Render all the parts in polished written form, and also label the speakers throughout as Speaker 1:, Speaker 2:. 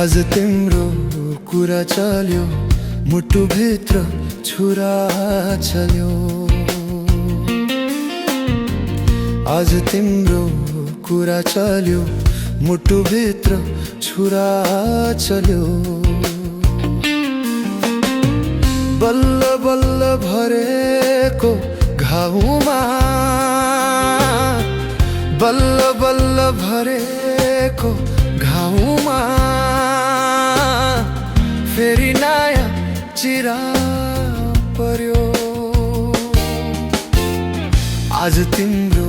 Speaker 1: आज तिम्रो कुरा चल्यो, मुटुभित्र छुरा चल्यो। आज तिम्रो कुरा चल्यो, मुटुभित्र छुरा चल्यो। बल्ल बल्ल भरेको घाउमा, बल्ल बल्ल भरेको घाउमा फेरि नयाँ चिरा पर्यो। आज तिम्रो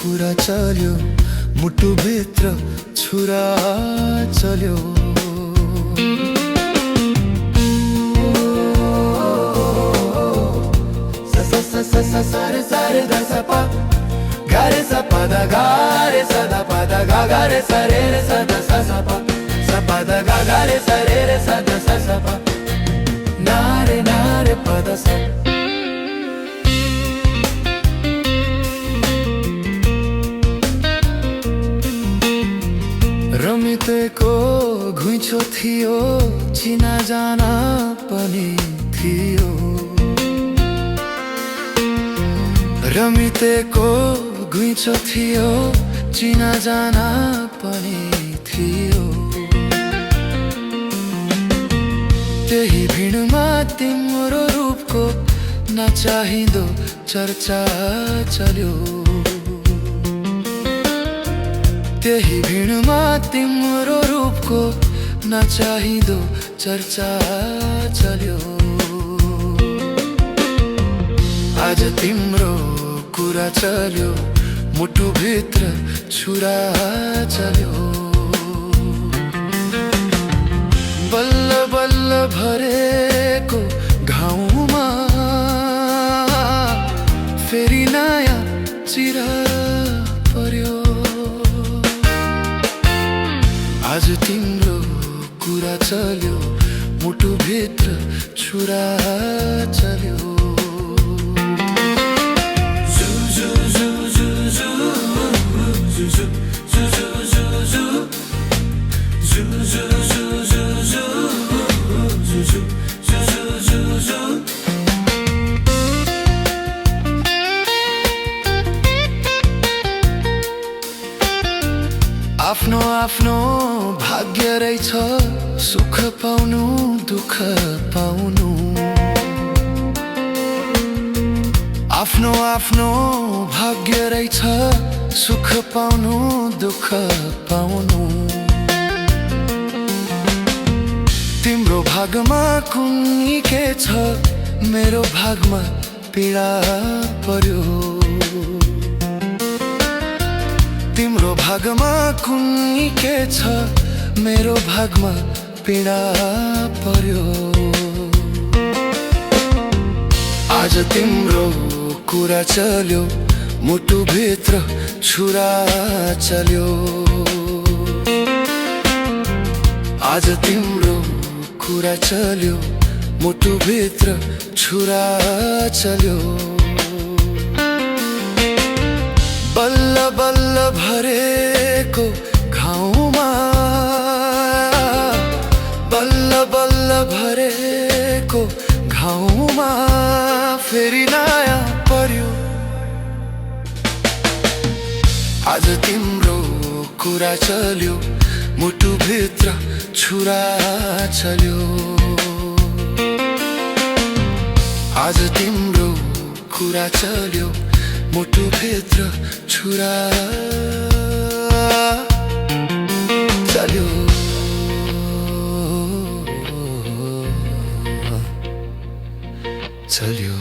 Speaker 1: कुरा चल्यो, मुटुभित्र छुरा चल्यो। सारे सारे दा सा पा गा रे सा पा दा गा रे सा दा पा दा गा गा रे सा रे सा दा सा पा दा गा गा रे सा रे सा दा सा पा ना रे पा दा सा। रमितेको घुइँचो थियो, चिना जाना पनि थियो। रमितेको घुइँचो थियो, चिना जाना पनि थियो। त्यही भिडमा तिम्रो रूपको नचाहिँदो चर्चा चल्यो। त्यही भिडमा तिम्रो रूपको नचाहिँदो चर्चा चल्यो। आज तिम्रो कुरा चल्यो, मुटुभित्र छुरा चल्यो। बल्ल बल्ल भरेको घाउमा फेरि नयाँ चिरा पर्यो। आज तिम्रो कुरा चल्यो, मुटुभित्र छुरा चल्यो। आफ्नो आफ्नो भाग्य रहेछ, सुख पाउनु दुःख पाउनु। आफ्नो आफ्नो भाग्य रहेछ, सुख पाउनु दुःख पाउनु। तिम्रो भागमा कुनै के छ, मेरो भागमा पीडा पर्यो। तिम्रो भागमा कुनै के छ, मेरो भागमा पीडा पर्यो। आज तिम्रो कुरा चल्यो, मुटुभित्र छुरा चल्यो। आज तिम्रो कुरा चल्यो, मुटुभित्र छुरा चल्यो। बल्ल बल्ल भरेको घाउमा, बल्ल बल्ल भरेको घाउमा फेरि नयाँ पर्यो। आज तिम्रो कुरा चल्यो, मुटुभित्र छुरा चल्यो। आज तिम्रो कुरा चल्यो, मुटुभित्र छुरा चल्यो। चल्यो।